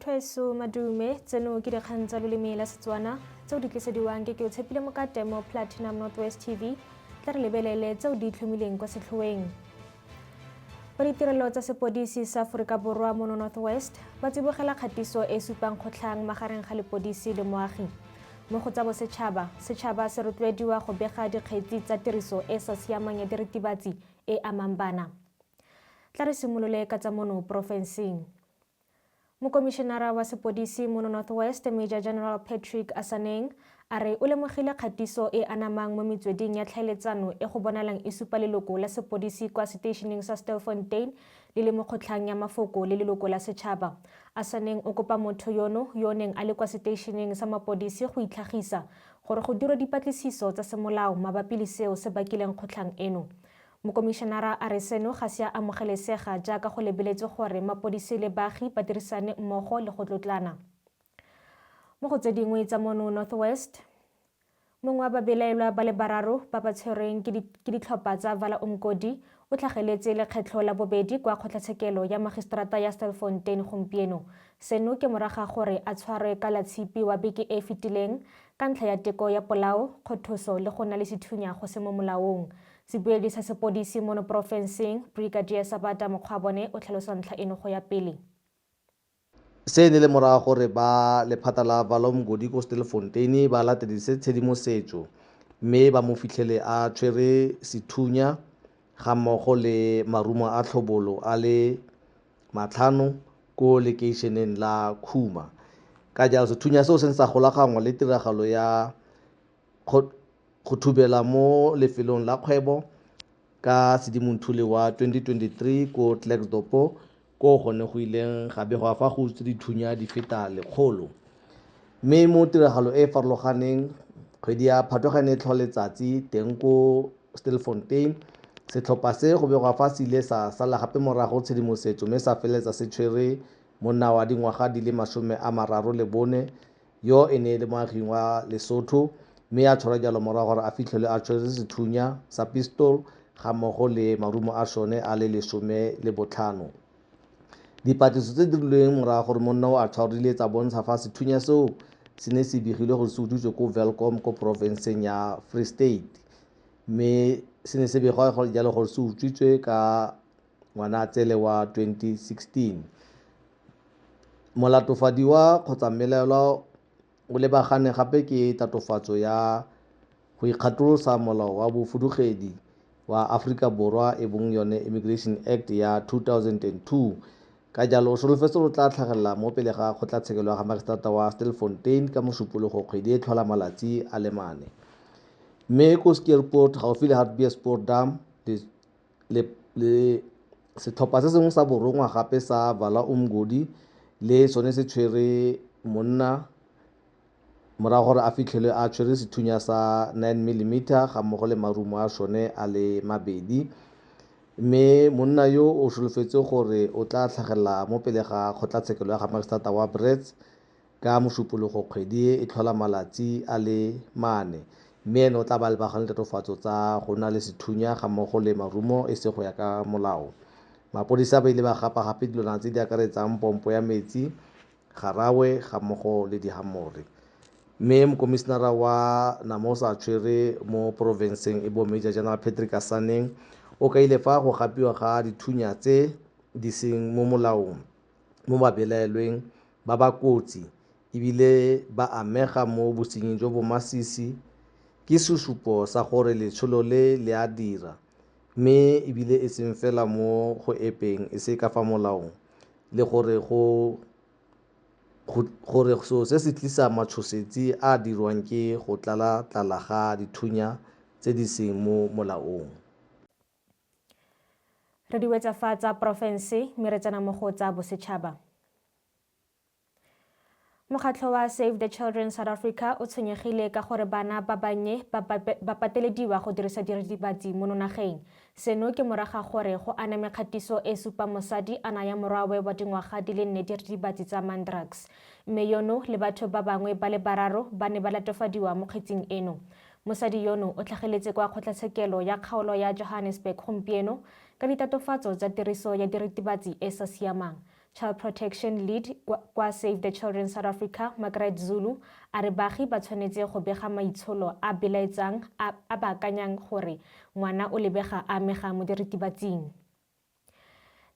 Batho madume tseno ke dikgang tsa loleme la Setswana tseo di tlisediwang ke o Tshepile Mokate mo Platinum Northwest TV tla re lebelele tseo di tlhomileng kwa setlhoeng. Ba ditirelo tsa sepodisi sa Aforika Borwa mo Northwest ba tsibogela kgatiso e supang kgotlhang magareng ga lepodisi le moagi. Mo go tsa bosetšhaba, setšhaba se rotloediwa go bega dikgetsi tsa tiriso e sa siamang ya diritibatsi e amang bana. Tla re simolole ka tsa mono porofenseng. Mokomišenara wa sepodisi mo Northwest Major General Patrick Asaneng a re o lemogile kgatiso e anamang mo metsweding ya tlhaeletsano e go bonalang e supa leloko la sepodisi kwa seteišeneng sa Stilfontein le le mo kgotlhang ya mafoko le leloko la setšhaba. Asaneng o kopa motho yono yo neng a le kwa seteišeneng sa mapodisi go itlhagisa gore go dirwe dipatlisiso tsa semolao mabapi le seo se bakileng kgotlhang eno. Mokomišenara a re seno ga se a amogelesega jaaka go lebeletswe gore mapodisi le baagi ba dirisane mmogo le go tlotlana. Mo go tse dingwe tsa mono Northwest, mongwe wa babelaelwa ba le bararo ba ba tshwerweng ke ditlhopha tsa Vala Umgodi o tlhageletse lekgetlho la bobedi kwa kgotlatshekelo ya magistrata ya Stilfontein gompieno. Seno ke moraga gore a tshwarwe ka latshipi wa beke e fetileng ka ntlha ya teko ya polao, kgothoso le go nna le sethunya go se mo molaong. Sebueledi sa sepodisi mo porofenseng Brigadier Sabata Mokgwabone o tlhalosa ntlha eno go ya pele. Se ne le morago gore ba lephata la Vala Umgodi ko Stilfontein ba latedise tshedimosetso mme ba mo fitlhele a tshwere sethunya ga mmogo le marumo a tlhobolo a le 5 ko lekeišeneng la Khuma. Ka jalo sethunya seo se sa golagangwa le tiragalo ya go thubela mo lefelong la kgwebo ka Sedimonthole wa 2023 ko Klerksdorp ko gone go ileng ga begwa fa go utswe dithunya di feta 100. Mme mo tiragalo e farologaneng kgwedi ya Phatogane e tlhola letsatsi teng ko Stilfontein, setlhopha se go begwa fa se ile sa sala gape morago tshedimosetso mme sa feletsa se tshwere monna wa dingwaga di le 34 yo e ne le moaging wa Lesotho mme a tshwarwa jalo morago gore a fitlhelwe a tshwere sethunya sa pistol ga mmogo le marumo a sone a le 15. Dipatlisiso tse di dirilweng morago gore monna o a tshwarilwe tsa bontsha fa sethunya seo se ne se begilwe gore se utswitswe ko Welkom ko porofenseng ya Free State mme se ne se begwa jalo gore se utswitswe ka Ngwanatsele wa 2016. Molatofadiwa kgotsa mmelaelwa o lebagane gape ke tatofatso ya go ikgatolosa molao wa bofudugedi wa Aforika Borwa e bong yone Immigration Act ya 2002. Ka jalo o solofetse go tla tlhagelela mo pele ga kgotlatshekelo ya magistrata wa Stilfontein ka Mosupologo kgwedi e tlhola malatsi a le 4. Mme ko Skeerport gaufi le Hartbeespoort Dam le setlhopha se sengwe sa borongwa gape sa Vala Umgodi le sone se tshwere monna morago gore a fitlhelwe a tshwere sethunya sa 9mm ga mmogo le marumo a sone a le 2. Mme monna yo o solofetse gore o tla tlhagelela mo pele ga kgotlatshekelo ya magistrata wa Brits ka Mosupologo kgwedi e tlhola malatsi a le 4 mme ene o tla ba lebagane le tatofatso tsa go nna le sethunya ga mmogo le marumo e se go ya ka molao. Mapodisa ba ile ba gapa gape dilwana tse di akaretsang pompo ya metsi, garawe ga mmogo le dihamore. Mme mokomišenara wa Namosa tshwere mo porofenseng e bo Major General Patrick Asaneng o ka ile fa go gapiwa ga dithunya tse di seng mo molaong mo babelaelweng ba ba kotsi ebile ba amega mo bosenying jo bo masisi ke sesupo sa gore letsholo le a dira mme ebile e seng fela mo go epeng e se ka fa molaong le gore so se se tlisa matshosetsi a dirwang ke go tlala ga dithunya tse di seng mo molaong. Re di wetsa fa tsa porofense mme re tsena mo go tsa bosetšhaba. Mokgatlho wa Save the Children South Africa o tshwenyegile ka gore bana ba bannye ba patelediwa go dirisa diritibatsi mo nageng. Seno ke moraga gore go aname kgatiso e supa mosadi a naya morwae wa dingwaga di le 4 diritibatsi tsa Mandrax. Mme yono le batho ba bangwe ba le bararo ba ne ba latofadiwa mo kgetseng eno. Mosadi yono o tlhageletse kwa kgotlatshekelo ya kgaolo ya Johannesburg gompieno ka ditatofatso tsa tiriso ya diritibatsi e sa siamang. Child Protection Lead kwa Save the Children South Africa, Margaret Zulu, a re baagi ba tshwanetse go bega maitsholo a belaetsang a ba akanyang gore ngwana o lebega a amega mo diritibatsing.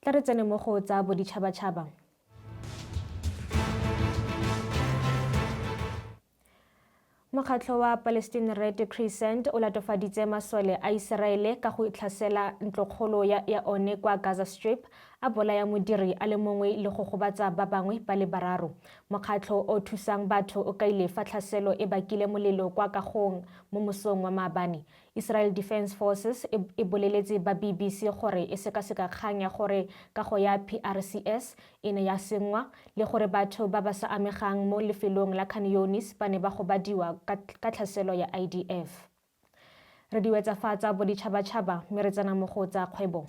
Tla re tsene mo go tsa boditšhabatšhaba. Mokgatlho wa Palestine Red Crescent o latofaditse masole a Iseraele ka go itlhasela ntlokgolo ya one kwa Gaza Strip, a bolaya modiri a le mongwe le go gobatsa ba bangwe ba le bararo. Mokgatlho o thusang batho o kaile fa tlhaselo e bakile molelo kwa kagong mo mosong wa maabane. Israel Defense Forces e boleletse ba BBC gore e sekaseka kgang ya gore kago ya PRCS e ne ya sengwa le gore batho ba ba sa amegang mo lefelong la Khan Younis ba ne ba gobadiwa ka tlhaselo ya IDF. Re diwetsa fa tsa boditšhabatšhaba mme re tsena mo go tsa kgwebo.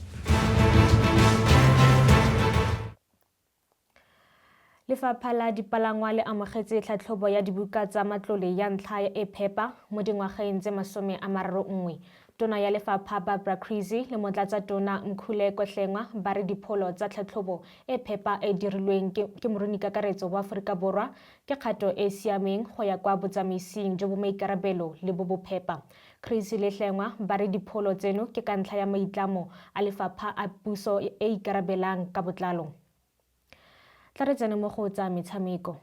Lefapha la Dipalangwa le amogetse tlhatlhobo ya dibuka tsa matlole ya ntlha e phepa mo dingwageng tse 31. Tona ya lefapha Barbara Creezy le motlatsa tona Mkhule Kohlengwa ba re dipholo tsa tlhatlhobo e phepa e dirilweng ke morunikakaretso wa Aforika Borwa ke kgato e siameng go ya kwa botsamaising jo bo maikarabelo le bo bophepa. Creezy le Hlengwa ba re dipholo tseno ke ka ntlha ya maitlamo a lefapha a puso e ikarabelang ka botlalo. Tla re tsene mo go tsa metshameko.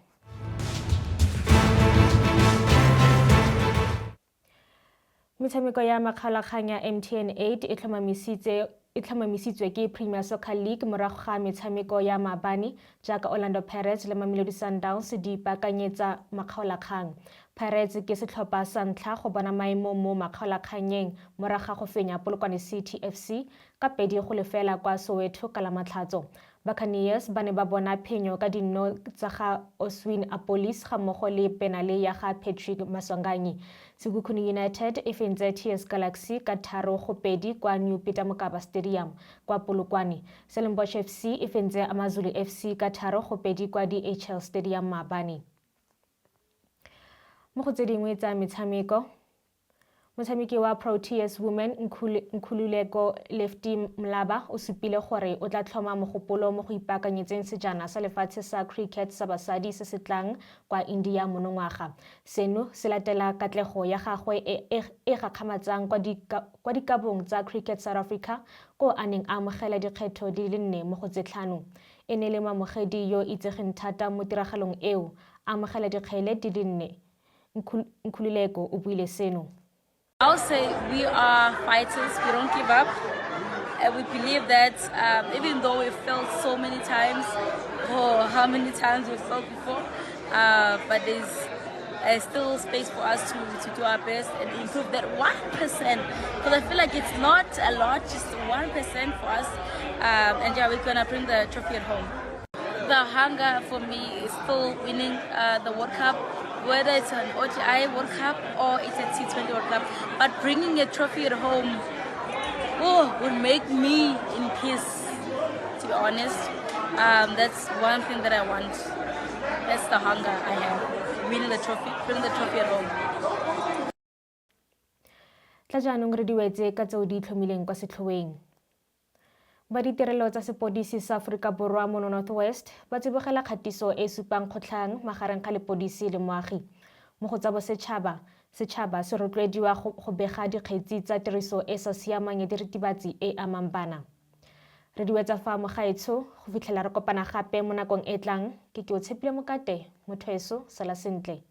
Metshameko ya makgalakgang ya MTN 8 e tlhomamisitswe ke Premier Soccer League morago ga metshameko ya maabane jaaka Orlando Pirates le Mamelodi Sundowns di ipaakanyetsa makgaolakgang. Pirates ke setlhopha sa ntlha go bona maemo mo makgaolakganyeng morago ga go fenya Polokwane City FC ka 2-0 kwa Soweto ka Lamatlhatso. Buccaneers ba ne ba bona phenyo ka dinno tsa ga Oswin Apolis ga mmogo le penale ya ga Patrick Maswanganyi. Sekhukhune United e fentse TS Galaxy ka 3-2 kwa New Peter Mokaba Stadium kwa Polokwane. Stellenbosch FC e fentse Amazulu FC ka 3-2 kwa DHL Stadium maabane. Mo go tse dingwe tsa metshameko, motshameki wa Proteas Women Nkhululeko Lefty Mlaba o supile gore o tla tlhoma mogopolo mo go ipaakanyetseng sejana sa lefatshe sa cricket sa basadi se se tlang kwa India monongwaga. Seno se latela katlego ya gagwe e gakgamatsang kwa dikabong tsa Cricket South Africa ko a neng a amogela dikgetho di le 4 mo go tse 5. E ne le mamogedi yo itsegeng thata mo tiragalong eo, a amogela dikgele di le 4. Nkhululeko o buile seno. I'll say we are fighters, we don't give up. And we believe that even though we've failed so many times, or how many times we've failed before, but there's still space for us to do our best and improve that 1%. Because I feel like it's not a lot, just 1% for us. And yeah, we're gonna bring the trophy at home. The hunger for me is still winning the World Cup, whether it's an ODI World Cup or it's a T20 World Cup. But bringing a trophy at home would make me in peace, to be honest. That's one thing that I want. That's the hunger I have. Winning the trophy, bring the trophy at home. Tla jaanong re diwetse ka tseo di itlhomileng kwa setlhoeng. Ba ditirelo tsa sepodisi sa Aforika Borwa mo Northwest ba tsibogela kgatiso e supang kgotlhang magareng ga lepodisi le moagi. Mo go tsa bosetšhaba, setšhaba se rotloediwa go bega dikgetsi tsa tiriso e sa siamang ya diritibatsi e amang bana. Re diwetsa fa mogaetsho go fitlhela re kopana gape mo nakong e tlang ke o Tshepile Mokate, motho eso sala sentle.